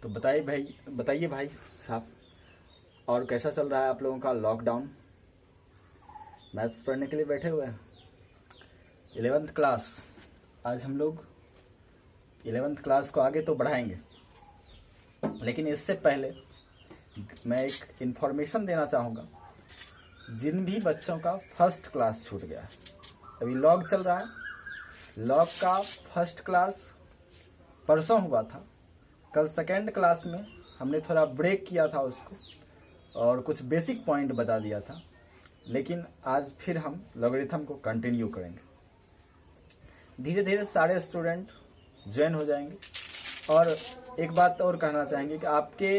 तो बताइए भाई साहब, और कैसा चल रहा है आप लोगों का लॉकडाउन? मैथ्स पढ़ने के लिए बैठे हुए हैं 11th क्लास। आज हम लोग 11th क्लास को आगे तो बढ़ाएंगे, लेकिन इससे पहले मैं एक इन्फॉर्मेशन देना चाहूँगा। जिन भी बच्चों का फर्स्ट क्लास छूट गया है, अभी लॉग चल रहा है, लॉग का फर्स्ट क्लास परसों हुआ था। कल सेकेंड क्लास में हमने थोड़ा ब्रेक किया था उसको और कुछ बेसिक पॉइंट बता दिया था, लेकिन आज फिर हम लॉगरिथम को कंटिन्यू करेंगे। धीरे धीरे सारे स्टूडेंट ज्वाइन हो जाएंगे। और एक बात और कहना चाहेंगे कि आपके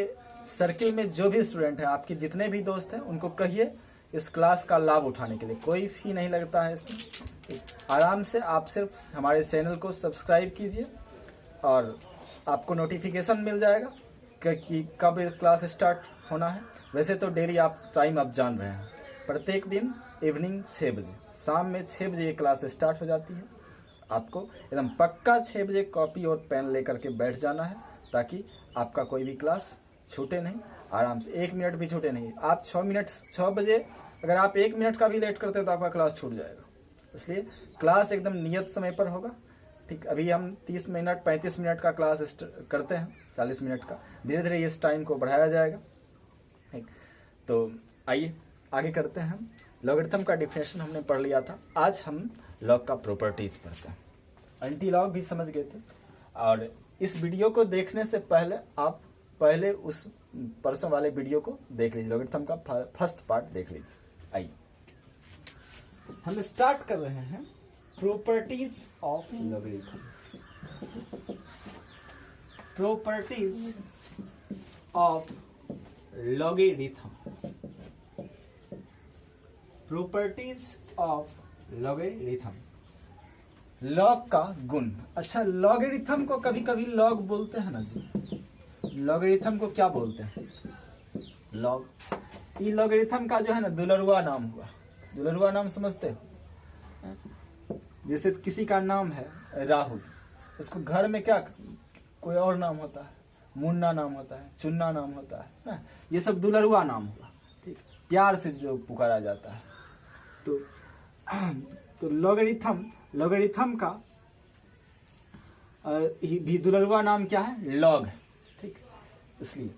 सर्किल में जो भी स्टूडेंट हैं, आपके जितने भी दोस्त हैं, उनको कहिए इस क्लास का लाभ उठाने के लिए। कोई फी नहीं लगता है इसमें। आराम से आप सिर्फ हमारे चैनल को सब्सक्राइब कीजिए और आपको नोटिफिकेशन मिल जाएगा कि कब क्लास स्टार्ट होना है। वैसे तो डेली टाइम आप जान रहे हैं, प्रत्येक दिन इवनिंग 6 बजे, शाम में 6 बजे ये क्लास स्टार्ट हो जाती है। आपको एकदम पक्का 6 बजे कॉपी और पेन लेकर के बैठ जाना है, ताकि आपका कोई भी क्लास छूटे नहीं। आराम से 1 मिनट भी छूटे नहीं। आप 6 बजे अगर आप 1 मिनट का भी लेट करते हो तो आपका क्लास छूट जाएगा। इसलिए क्लास एकदम नियत समय पर होगा। ठीक, अभी हम 30 मिनट 35 मिनट का क्लास करते हैं, 40 मिनट का। धीरे धीरे इस टाइम को बढ़ाया जाएगा। ठीक, तो आइए आगे करते हैं। लॉगरिथम का डिफिनेशन हमने पढ़ लिया था। आज हम लॉग का प्रॉपर्टीज पढ़ते हैं। एंटी लॉग भी समझ गए थे। और इस वीडियो को देखने से पहले आप पहले उस परसों वाले वीडियो को देख लीजिए, लॉगरिथम का फर्स्ट पार्ट देख लीजिए। आइए हम स्टार्ट कर रहे हैं properties of logarithm. Properties of logarithm. Properties of logarithm. Log का गुण। अच्छा, लॉगरिथम को कभी कभी लॉग बोलते हैं ना जी। लॉगरिथम को क्या बोलते हैं? लॉग। ये लॉगरिथम का जो है ना दुलरुआ नाम हुआ। दुलरुआ नाम समझते हो? जैसे किसी का नाम है राहुल, उसको घर में क्या कोई और नाम होता है, मुन्ना नाम होता है, चुन्ना नाम होता है ना। ये सब दुलरुआ नाम हुआ। ठीक, प्यार से जो पुकारा जाता है। तो लॉगरिथम का भी दुलरुआ नाम क्या है? लॉग। ठीक, इसलिए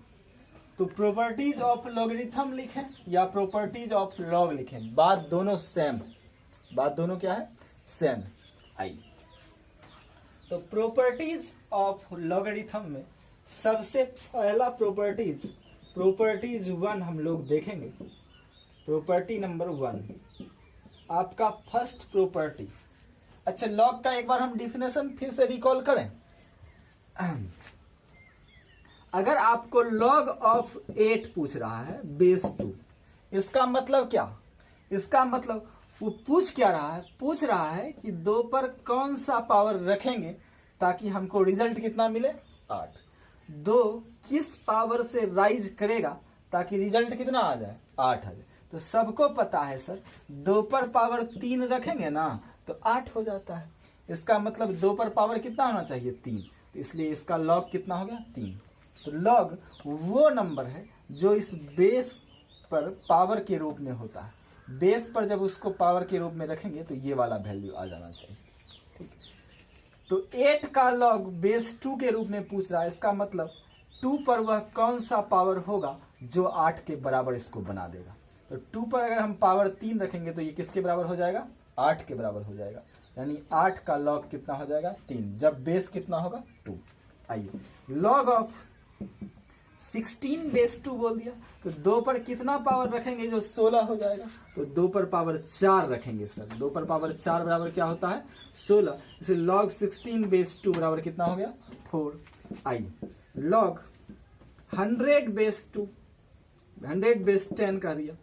तो प्रॉपर्टीज ऑफ लॉगरिथम लिखें या प्रॉपर्टीज ऑफ लॉग लिखें, बात दोनों सेम। बात दोनों क्या है? सेम। आई तो प्रॉपर्टीज ऑफ लॉगरिथम में सबसे पहला प्रॉपर्टीज 1 हम लोग देखेंगे। प्रॉपर्टी नंबर 1 आपका फर्स्ट प्रॉपर्टी। अच्छा, लॉग का एक बार हम डिफिनेशन फिर से रिकॉल करें। अगर आपको लॉग ऑफ 8 पूछ रहा है बेस 2, इसका मतलब क्या? इसका मतलब वो पूछ क्या रहा है? पूछ रहा है कि 2 पर कौन सा पावर रखेंगे ताकि हमको रिजल्ट कितना मिले? 8। 2 किस पावर से राइज करेगा ताकि रिजल्ट कितना आ जाए? 8 आ जाए। तो सबको पता है सर, 2 पर पावर 3 रखेंगे ना तो 8 हो जाता है। इसका मतलब 2 पर पावर कितना होना चाहिए? 3। तो इसलिए इसका लॉग कितना हो गया? 3। तो लॉग वो नंबर है जो इस बेस पर पावर के रूप में होता है। बेस पर जब उसको पावर के रूप में रखेंगे तो ये वाला वैल्यू आ जाना चाहिए। ठीक, तो 8 का लॉग बेस 2 के रूप में पूछ रहा है। इसका मतलब 2 पर वह कौन सा पावर होगा जो 8 के बराबर इसको बना देगा। तो 2 पर अगर हम पावर 3 रखेंगे तो ये किसके बराबर हो जाएगा? 8 के बराबर हो जाएगा। यानी 8 का लॉग कितना हो जाएगा? 3, जब बेस कितना होगा? 2। आइए, लॉग ऑफ 16 बेस 2 बोल दिया तो 2 पर कितना पावर रखेंगे जो 16 हो जाएगा? तो 2 पर पावर 4 रखेंगे सर। 2 पर पावर 4 बराबर क्या होता है? 16। इसलिए लॉग 16 बेस 2 बराबर कितना हो गया? 4। आइए, लॉग 100 बेस 2, 100 बेस 10 कह दिया।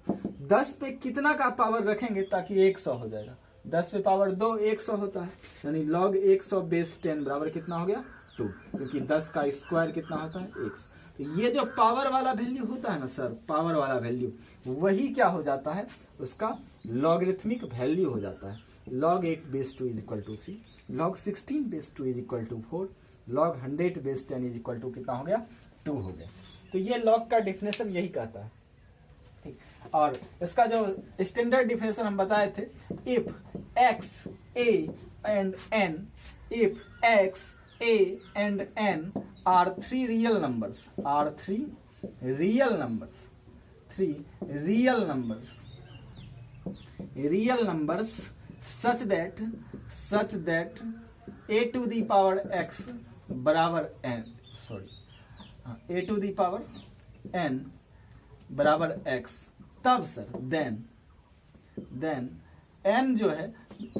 10 पे कितना का पावर रखेंगे ताकि 100 हो जाएगा? 10 पे पावर 2 100 होता है। यानी लॉग 100 बेस 10 बराबर कितना हो गया? 2, क्योंकि 10 का स्क्वायर कितना होता है? 100। तो ये जो पावर वाला वैल्यू होता है ना सर, पावर वाला वैल्यू, वही क्या हो जाता है? उसका लॉगरिथमिक वैल्यू हो जाता है। log 8 base 2 is equal to 3, log 16 base 2 is equal to 4, log 100 base 10 is equal to कितना हो गया 2 हो गया। तो ये log का डिफिनेशन यही कहता है, ठीक। और इसका जो स्टैंडर्ड डिफिनेशन हम बताए थे, if x a and n, if x a and n are three real numbers, real numbers such that a to the power x बराबर n, a to the power n बराबर x, तब sir then n जो है,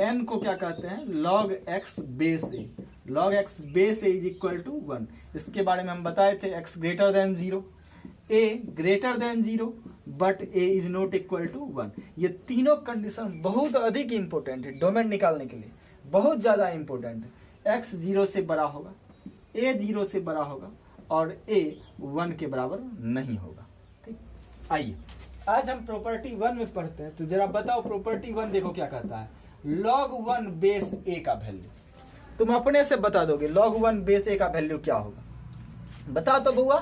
n को क्या कहते हैं log x base a, log x base a is equal to 1। इसके बारे में हम बताए थे, x greater than 0, a greater than 0 but a is not equal to 1। ये तीनों कंडीशन बहुत अधिक इंपॉर्टेंट है डोमेन निकालने के लिए, बहुत ज्यादा इंपॉर्टेंट है। x 0 से बड़ा होगा, a 0 से बड़ा होगा और a 1 के बराबर नहीं होगा, ठीक। आइए आज हम प्रॉपर्टी 1 में पढ़ते हैं, तो जरा बताओ प्रॉपर्टी 1 देखो क्या कहता है, log 1 बेस a का वैल्यू। तुम अपने से बता दोगे log 1 बेस a का वैल्यू क्या होगा, बताओ तो बुआ।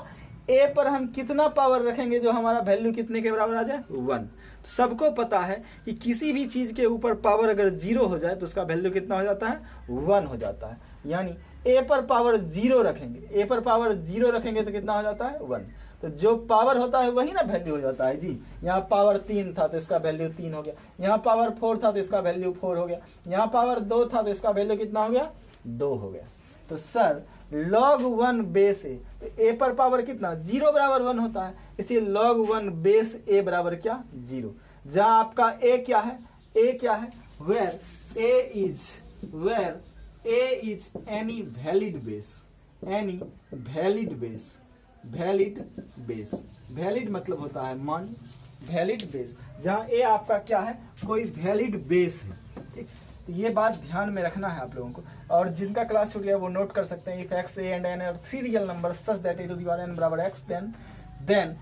a पर हम कितना पावर रखेंगे जो हमारा वैल्यू कितने के बराबर आ जाए 1। तो सबको पता है कि किसी भी चीज के ऊपर पावर अगर 0 हो जाए तो उसका वैल्यू कितना हो जाता है 1 हो जाता है। यानी a पर पावर 0 रखेंगे, a पर पावर 0 रखेंगे तो कितना हो जाता है 1। तो जो पावर होता है वही ना वैल्यू हो जाता है जी। यहाँ पावर 3 था तो इसका वैल्यू 3 हो गया, यहाँ पावर 4 था तो इसका वैल्यू 4 हो गया, यहाँ पावर 2 था तो इसका वैल्यू कितना हो गया 2 हो गया। तो सर log 1 बेस a, तो a पर पावर कितना 0 बराबर 1 होता है, इसलिए log 1 बेस a बराबर क्या 0। जहाँ आपका a क्या है, a क्या है, where a is any valid base, valid मतलब होता है मान, वैलिड बेस, जहाँ ए आपका क्या है कोई वैलिड बेस है, ठीक। तो ये बात ध्यान में रखना है आप लोगों को, और जिनका क्लास छूट गया वो नोट कर सकते हैं। If x a and n are three real numbers such that a to the power n बराबर x, then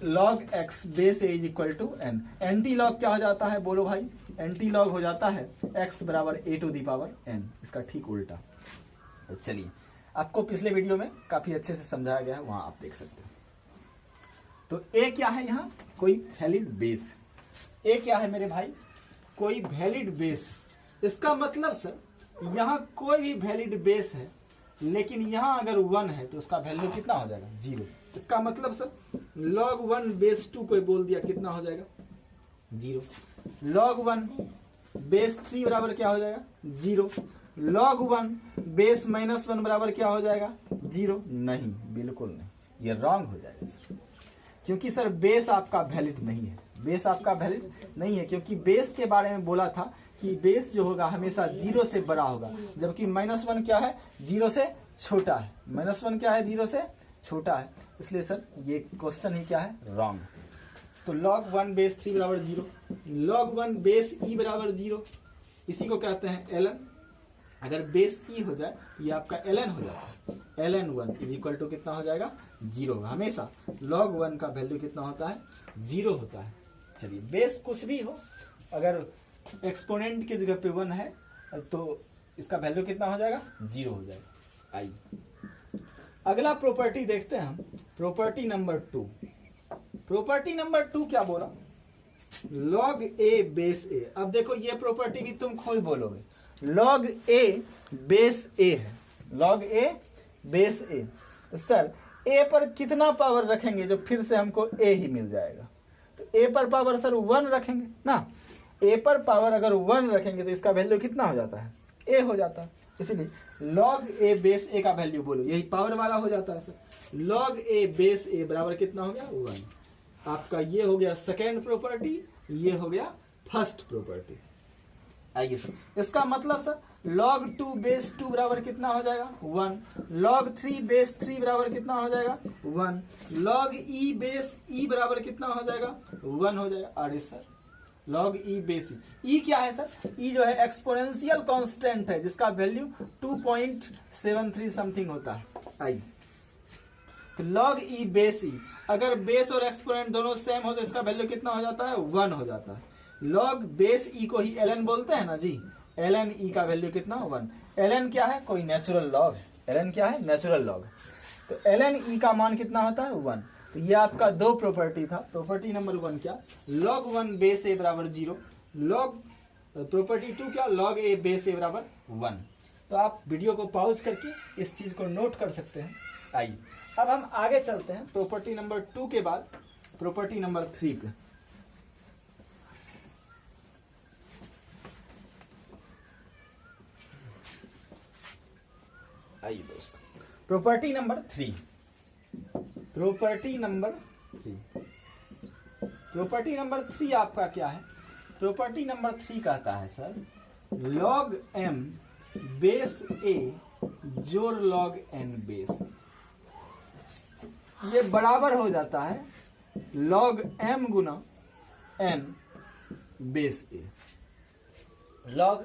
log x base a is equal to n। Anti log क्या हो जाता है बोलो भाई, एंटी लॉग हो जाता है x बराबर a to the power n, इसका ठीक उल्टा। तो चलिए, आपको पिछले वीडियो में काफी अच्छे से समझाया गया है, वहां आप देख सकते हैं। तो a क्या है, यहाँ कोई वैलिड बेस, a क्या है मेरे भाई कोई वैलिड बेस। इसका मतलब सर यहाँ कोई भी वैलिड बेस है, लेकिन यहाँ अगर 1 है तो उसका वैल्यू कितना हो जाएगा 0। इसका मतलब सर log 1 बेस 2 कोई बोल दिया कितना हो जाएगा 0, log 1 बेस 3 बराबर क्या हो जाएगा 0, log 1 बेस -1 बराबर क्या हो जाएगा 0। नहीं, बिल्कुल नहीं, ये रॉन्ग हो जाएगा सर, क्योंकि सर बेस आपका वैलिड नहीं है, बेस आपका वैलिड नहीं है, क्योंकि बेस के बारे में बोला था कि बेस जो होगा हमेशा 0 से बड़ा होगा, जबकि -1 क्या है 0 से छोटा है, -1 क्या है 0 से छोटा है। इसलिए सर ये क्वेश्चन ही क्या है रॉन्ग। तो log 1 बेस 3 बराबर 0, log 1 बेस e बराबर 0, इसी को कहते हैं ln। अगर बेस e हो जाए तो ये आपका ln हो जाता है, ln 1 इज इक्वल टू कितना हो जाएगा 0। हमेशा log 1 का वैल्यू कितना होता है 0 होता है। चलिए, बेस कुछ भी हो, अगर एक्सपोनेंट की जगह पे 1 है तो इसका वैल्यू कितना हो जाएगा 0 हो जाएगा। आइए अगला प्रॉपर्टी देखते हैं हम, प्रॉपर्टी नंबर 2। प्रॉपर्टी नंबर 2 क्या बोला, log a बेस a। अब देखो ये प्रॉपर्टी भी तुम खुद बोलोगे, log a बेस a है, log a base a। Sir a पर कितना पावर रखेंगे जो फिर से हमको a ही मिल जाएगा, तो a पर पावर सर 1 रखेंगे ना, a पर पावर अगर 1 रखेंगे तो इसका वैल्यू कितना हो जाता है a हो जाता है। इसलिए log a बेस a का वैल्यू बोलो, यही पावर वाला हो जाता है sir. log a base a बराबर कितना हो गया 1। आपका ये हो गया सेकेंड प्रॉपर्टी, ये हो गया फर्स्ट प्रॉपर्टी। आइए सर, इसका मतलब सर log 2 बेस 2 बराबर कितना हो जाएगा 1, log 3 बेस 3 बराबर कितना हो जाएगा 1, log e बेस e बराबर कितना हो जाएगा 1 हो जाएगा। अरे sir log e base e क्या है सर, e जो है एक्सपोनेंशियल कांस्टेंट है जिसका वैल्यू 2.73 समथिंग होता है। आइए, तो log e बेस e, अगर बेस और एक्सपोनेंट दोनों सेम हो तो इसका वैल्यू कितना हो जाता है 1 हो जाता है। log बेस e को ही ln बोलते हैं ना जी, ln e का वैल्यू कितना 1। ln क्या है कोई नेचुरल लॉग है, ln क्या है, नेचुरल लॉग। तो ln e का मान कितना होता है 1। तो ये आपका दो प्रॉपर्टी था। प्रॉपर्टी नंबर 1 क्या, log 1 बेस a बराबर 0, लॉग प्रॉपर्टी 2 क्या, log a बेस a बराबर 1। तो आप वीडियो को पॉज करके इस चीज को नोट कर सकते हैं। आइए अब हम आगे चलते हैं प्रॉपर्टी नंबर 2 के बाद प्रॉपर्टी नंबर 3 पे। आइए दोस्तों, प्रॉपर्टी नंबर 3, प्रॉपर्टी नंबर 3 आपका क्या है, प्रॉपर्टी नंबर 3 कहता है sir log m base a जोड़ log n बेस, ये बराबर हो जाता है log m Guna n base a, log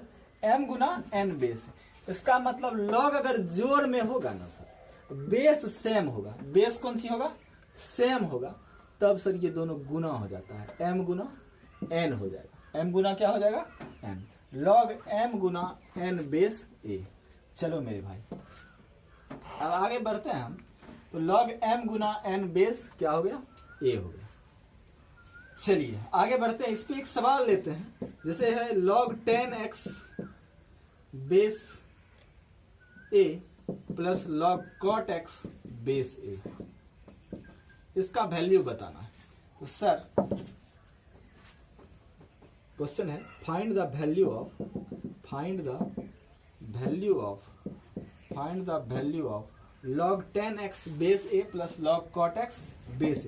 m Guna n base. इसका मतलब log अगर जोड़ में होगा ना सर, बेस सेम होगा, बेस कौन सी होगा, सेम होगा, तब सर ये दोनों गुना हो जाता है, m गुना n हो जाएगा, m गुना क्या हो जाएगा n, log m Guna n base a। चलो मेरे भाई अब आगे बढ़ते हैं हम। तो log m गुना n बेस क्या हो गया, a हो गया। चलिए आगे बढ़ते हैं, इस पे एक सवाल लेते हैं, जैसे है log 10x base a plus log cot x base a, इसका वैल्यू बताना है। तो सर क्वेश्चन है find the value of log 10x base a plus log cot x base a।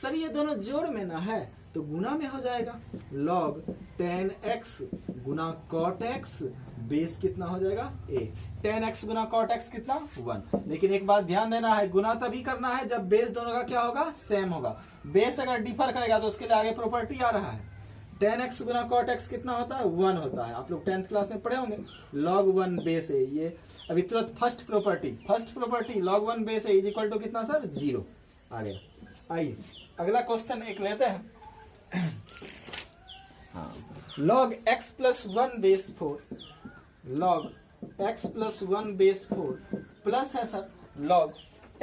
Sir ये दोनों जोड़ में ना है तो गुना में हो जाएगा, log 10x गुना cot x बेस कितना हो जाएगा a, 10x Guna cot x कितना 1। लेकिन एक बात ध्यान देना है, गुना तभी करना है जब बेस दोनों का क्या होगा, सेम होगा। बेस अगर डिफर करेगा तो उसके लिए आगे प्रॉपर्टी आ रहा है, 10x गुना cot x कितना होता है 1 होता है, आप लोग 10th क्लास में पढ़े होंगे। log 1 बेस a, ये अभी तुरंत first property log 1 base a is equal to कितना सर 0 आ गया। आइए अगला क्वेश्चन एक लेते हैं। हाँ, log x plus 1 base 4, log x plus 1 base 4 plus है sir log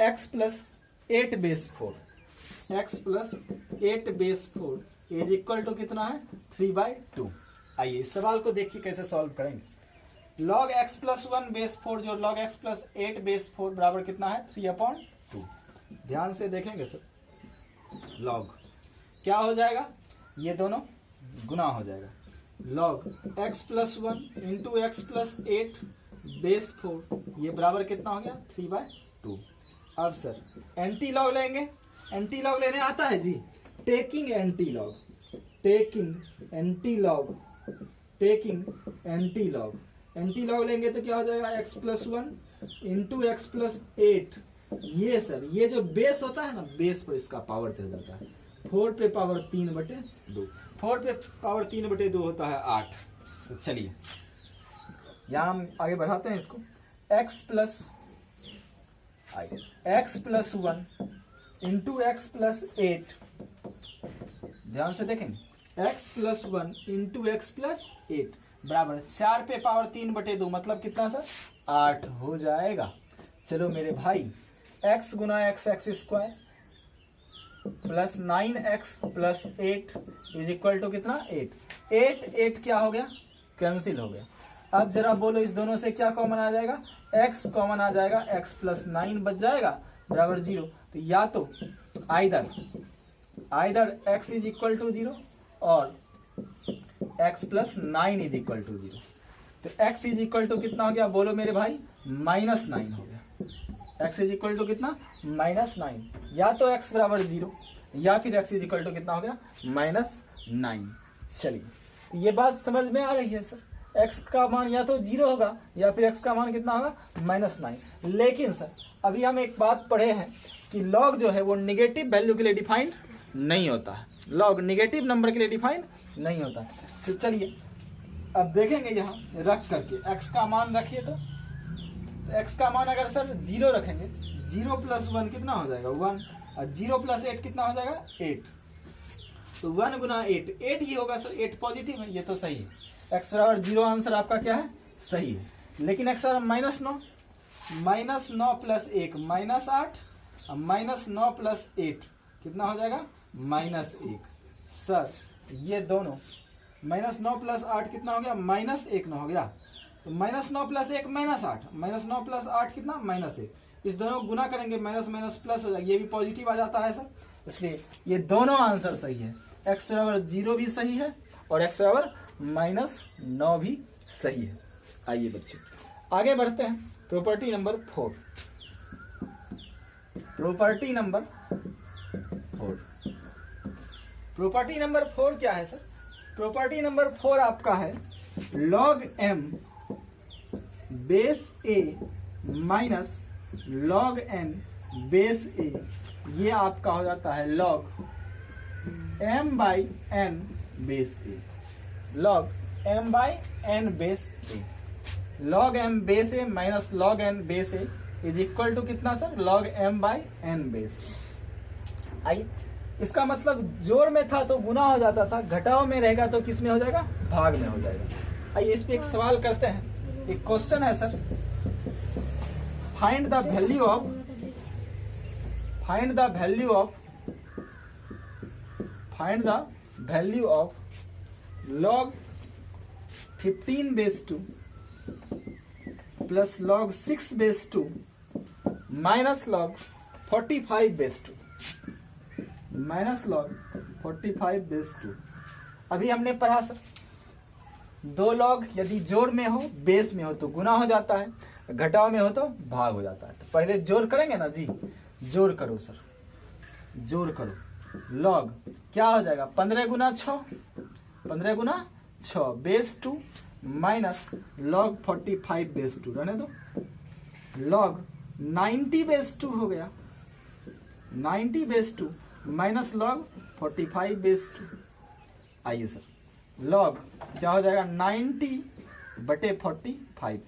x plus 8 base 4, x plus 8 base 4 is equal to कितना है 3/2। आइए इस सवाल को देखिए कैसे सॉल्व करेंगे। log x प्लस 1 बेस 4 जो log x प्लस 8 बेस 4 बराबर कितना है 3/2। ध्यान से देखेंगे सर, log क्या हो जाएगा, ये दोनों गुना हो जाएगा, log x plus 1 into x plus 8 base 4 ये बराबर कितना हो गया 3/2। अब सर एंटी लॉग लेंगे, एंटी लॉग लेने आता है जी, टेकिंग एंटी लॉग लेंगे तो क्या हो जाएगा x plus 1 into x plus 8। ये सर ये जो बेस होता है ना, बेस पर इसका पावर चल जाता है, 4 पे पावर 3/2, 4 पे पावर 3/2 होता है 8। तो चलिए यहां हम आगे बढ़ाते हैं इसको, x plus 1 into x plus 8, ध्यान से देखेंगे, x plus 1 into x plus 8 बराबर 4 पे पावर 3/2 मतलब कितना सर 8 हो जाएगा। चलो मेरे भाई x गुना x square plus 9x plus 8 is equal to कितना 8 क्या हो गया, कैंसिल हो गया। अब जरा बोलो इस दोनों से क्या कॉमन आ जाएगा, x कॉमन आ जाएगा, x प्लस 9 बच जाएगा बराबर 0। तो या तो either x is equal to 0 और x plus 9 is equal to 0। तो x इज इक्वल टू कितना हो गया बोलो मेरे भाई -9 हो गया, x इज इक्वल टू कितना -9, या तो x बराबर 0 या फिर x इज इक्वल टू कितना हो गया -9। चलिए ये बात समझ में आ रही है सर, x का मान या तो 0 होगा या फिर x का मान कितना होगा -9। लेकिन सर अभी हम एक बात पढ़े हैं कि log जो है वो निगेटिव वैल्यू के लिए डिफाइंड नहीं होता है, log निगेटिव नंबर के लिए डिफाइंड नहीं होता है। तो चलिए अब देखेंगे यहाँ रख करके x का मान रखिए, तो x का मान अगर सर 0 रखेंगे, 0 प्लस 1 कितना हो जाएगा 1, और 0 प्लस 8 कितना हो जाएगा 8। तो 1 गुना 8 ही होगा सर, 8 पॉजिटिव है, ये तो सही है। x बराबर 0 आंसर आपका क्या है सही है। लेकिन x बराबर -9 -9 + 1 -8 और -9 + 8 कितना हो जाएगा -1। सर ये दोनों -9 + 8 कितना हो गया -1 ना हो गया, तो -9 + 1 -8, -9 + 8 कितना -1। इस दोनों को गुना करेंगे माइनस माइनस प्लस हो जाएगा, ये भी पॉजिटिव आ जाता है सर, इसलिए ये दोनों आंसर सही है। x बराबर 0 भी सही है और x बराबर -9 भी सही है। आइए बच्चे आगे बढ़ते हैं। Property number 4, property number 4, property number 4 क्या है सर? प्रॉपर्टी नंबर 4 आपका है log m base a minus log n base a, ये आपका हो जाता है log m/n base a, log m/n base a, log m base a minus log n base a is equal to कितना sir? log m/n base a। आइए, इसका मतलब जोड़ में था तो गुना हो जाता था, घटाव में रहेगा तो किस में हो जाएगा? भाग में हो जाएगा। आइए इस पे एक सवाल करते हैं। एक क्वेश्चन है sir, find the value of log 15 base 2 plus log 6 base 2 minus log 45 base 2 minus log 45 base 2। अभी हमने पढ़ा सर, दो log यदि जोड़ में हो बेस में हो तो गुना हो जाता है, घटाव में हो तो भाग हो जाता है। तो पहले जोड़ करेंगे ना जी, जोड़ करो सर, जोड़ करो। log क्या हो जाएगा? 15 गुना 6, 15 गुना 6 बेस 2 माइनस log 45 बेस 2, रहने दो। log 90 बेस 2 हो गया, 90 बेस 2 माइनस log 45 बेस 2। आइए सर, log क्या हो जाएगा? 90/45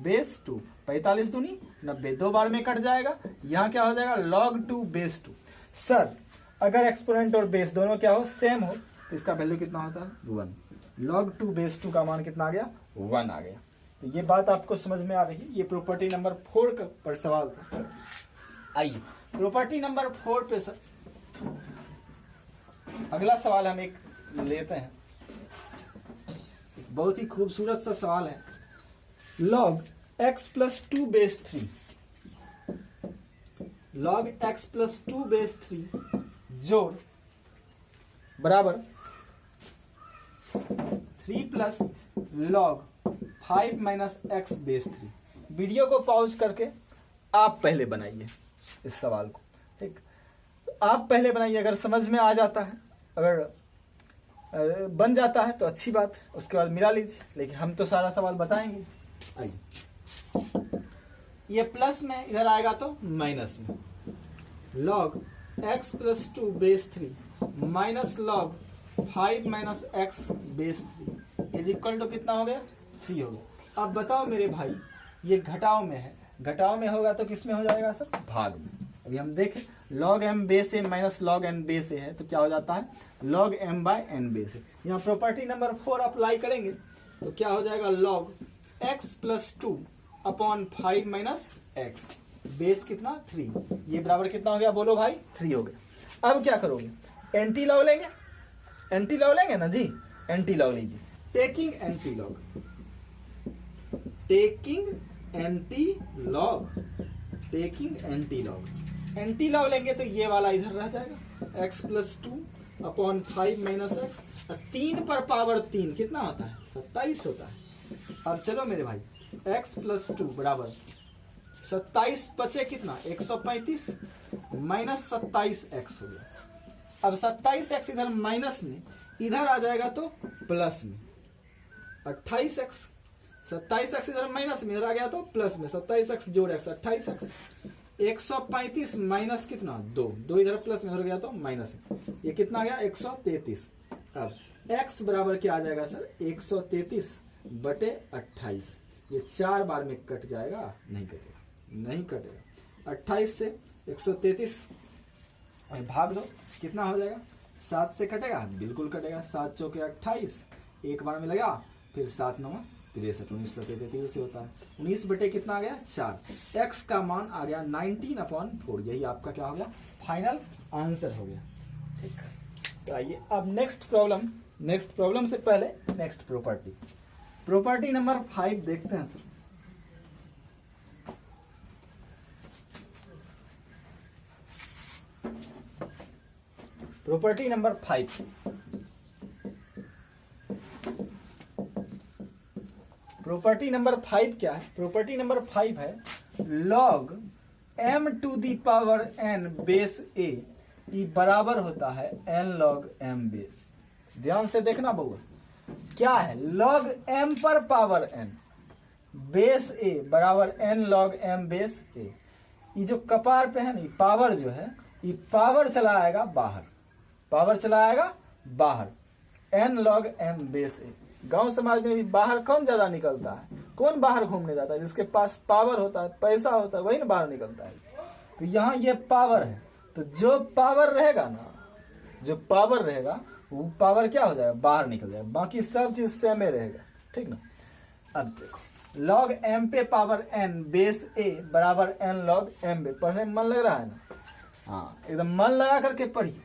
बेस 2, 45 दूनी 90, 2 बार में कट जाएगा। यहाँ क्या हो जाएगा? log 2 base 2। सर अगर एक्सपोनेंट और बेस दोनों क्या हो? सेम हो, तो इसका वैल्यू कितना होता है? 1। log 2 बेस 2 का मान कितना आ गया? 1 आ गया। तो ये बात आपको समझ में आ रही है। ये प्रॉपर्टी नंबर 4 का पर सवाल था। आइए प्रॉपर्टी नंबर 4 पे सर अगला सवाल हम एक लेते हैं, बहुत ही खूबसूरत सा सवाल है। log x + 2 base 3, log x + 2 base 3 जोड़ बराबर 3 plus log 5 - x base 3। Video को पॉज करके आप पहले बनाइए इस सवाल को, ठीक? आप पहले बनाइए, अगर समझ में आ जाता है, अगर बन जाता है तो अच्छी बात है, उसके बाद मिला लीजिए, लेकिन हम तो सारा सवाल बताएंगे। आइए, ये प्लस में इधर आएगा तो माइनस में, log x + 2 base 3 minus log 5 - x base 3 is equal to कितना हो गया? 3 हो गया। अब बताओ मेरे भाई, ये घटाव में है, घटाव में होगा तो किस में हो जाएगा सर? भाग में। अभी हम देखें, log m base a minus log n base a है तो क्या हो जाता है? log m/n base a। यहाँ प्रॉपर्टी नंबर 4 अप्लाई करेंगे तो क्या हो जाएगा? log x + 2 upon 5 - x base कितना? 3। ये बराबर कितना हो गया? बोलो भाई, 3 हो गया। अब क्या करोगे? एंटी लॉग लेंगे, एंटी लॉग लेंगे ना जी, एंटी लॉग लीजिए। Taking anti log, taking anti log, taking anti log, anti log लेंगे तो ये वाला इधर रह जाएगा, x + 2 अपॉन 5 - x, 3 पर पावर 3 कितना होता है? 27 होता है। अब चलो मेरे भाई, x + 2 बराबर 27 बचे कितना? 135 माइनस 27x हो गया। अब 27x इधर माइनस में, इधर आ जाएगा तो प्लस में 28x, 27x इधर माइनस में, इधर आ गया तो प्लस में, 27x जोड़ x 28x, 135 माइनस कितना? 2 इधर प्लस में, इधर गया तो माइनस में, ये कितना आ गया? 133। अब x बराबर क्या आ जाएगा सर? 133/28। ये 4 बार में कट जाएगा? नहीं कटेगा, नहीं कटेगा। 28 से 133 भाग दो, कितना हो जाएगा? 7 से कटेगा? बिल्कुल कटेगा। 7 × 4 = 28, एक बार में लगा, फिर 7 × 9 = 63, 19 33 से होता है। 19 बटे कितना आ गया 4। x का मान आ गया 19/4। यही आपका क्या हो गया फाइनल आंसर हो गया। ठीक, तो आइए अब नेक्स्ट प्रॉब्लम से पहले नेक्स्ट प्रॉपर्टी नंबर 5 देखते हैं sir. Property number 5, property number 5 क्या है? प्रॉपर्टी नंबर 5 है log m⁴n बेस a ई बराबर होता है n log m बेस। ध्यान से देखना बउआ, क्या है log m पर पावर n बेस a बराबर n log m base a। ये जो कपार पे है ना, पावर जो है ये पावर चला आएगा बाहर, n log m base a। गांव समाज में भी बाहर कौन ज्यादा निकलता है? कौन बाहर घूमने जाता है? जिसके पास पावर होता है, पैसा होता है, वही ना बाहर निकलता है। तो यहाँ ये पावर है, तो जो पावर रहेगा वो पावर क्या हो जाएगा बाहर निकल जाएगा, बाकी सब चीज सेम ही रहेगा। ठीक ना। अब देखो log m पे पावर n बेस a बराबर n log m बे। पढ़ने में मन लग रहा है ना? हाँ, एकदम मन लगा करके पढ़िए।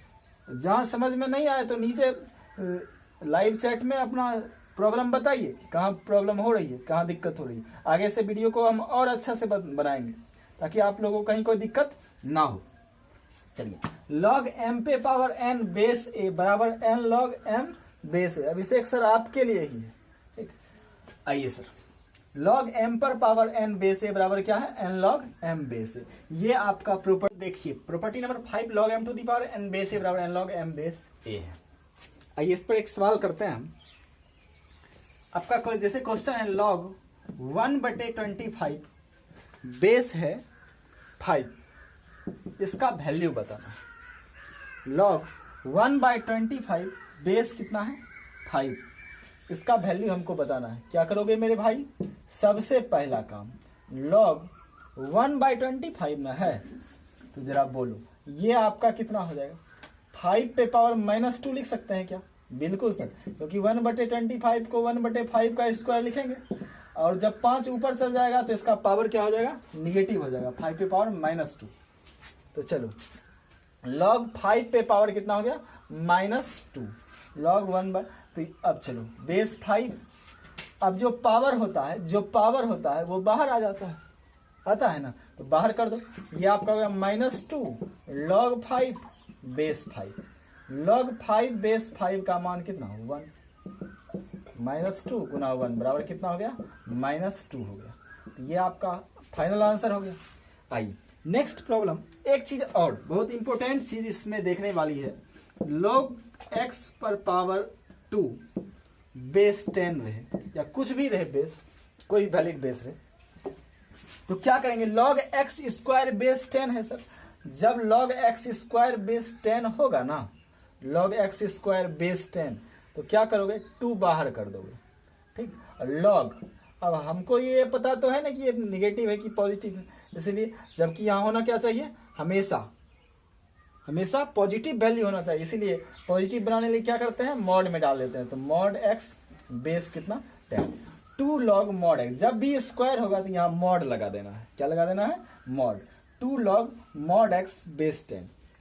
जहाँ समझ में नहीं आए तो नीचे लाइव चैट में अपना प्रॉब्लम बताइए कि कहाँ प्रॉब्लम हो रही है, कहाँ दिक्कत हो रही है। आगे से वीडियो को हम और अच्छा से बनाएंगे ताकि आप लोगों को कहीं कोई दिक्कत ना हो। चलिए log m पे पावर n बेस a बराबर n log m base a। Abhishek sir आपके लिए ही है। ठीक, आइए सर, log m पर पावर n बेस a बराबर क्या है n log m base a। ये आपका प्रॉपर्टी देखिए, property number 5 log m to the power n base a बराबर n log m base a है। आइए इस पर एक सवाल करते हैं हम। आपका कोई जैसे क्वेश्चन है log 1/25 बेस है 5, इसका वैल्यू बताना। log 1/25 बेस कितना है 5, इसका वैल्यू हमको बताना है। क्या करोगे मेरे भाई? सबसे पहला काम log 1/25 में है तो जरा बोलो ये आपका कितना हो जाएगा? 5 पे पावर -2 लिख सकते हैं क्या? बिल्कुल सर, क्योंकि 1/25 को 1/5 का स्क्वायर लिखेंगे और जब 5 ऊपर चल जाएगा तो इसका पावर क्या हो जाएगा? निगेटिव हो जाएगा, 5 पे पावर -2। तो चलो log 5 पे पावर कितना हो गया? -2 log 1/। तो अब चलो बेस 5, अब जो पावर होता है वो बाहर आ जाता है, आता है ना, तो बाहर कर दो। ये आपका हो गया -2 log 5 बेस 5। log 5 बेस 5 का मान कितना? 1 -2 गुना 1 बराबर कितना हो गया? -2 हो गया। तो ये आपका फाइनल आंसर हो गया। आइए नेक्स्ट प्रॉब्लम। एक चीज और बहुत इंपॉर्टेंट चीज इसमें देखने वाली है, log x पर पावर 2 बेस 10 रहे या कुछ भी रहे बेस, कोई वैलिड बेस रहे, तो क्या करेंगे? log x स्क्वायर बेस 10 है सर। जब log x स्क्वायर बेस 10 होगा ना, log x स्क्वायर बेस 10, तो क्या करोगे? 2 बाहर कर दोगे। ठीक, log, अब हमको ये पता तो है ना कि ये निगेटिव है कि पॉजिटिव है, इसलिए जबकि यहाँ होना क्या चाहिए? हमेशा पॉजिटिव वैल्यू होना चाहिए, इसीलिए पॉजिटिव बनाने के लिए क्या करते हैं? मॉड में डाल देते हैं। तो मॉड x बेस कितना 10, 2 log मॉड x। जब भी स्क्वायर होगा तो यहाँ मॉड लगा देना है। क्या लगा देना है? Mod 2 log mod x base 10।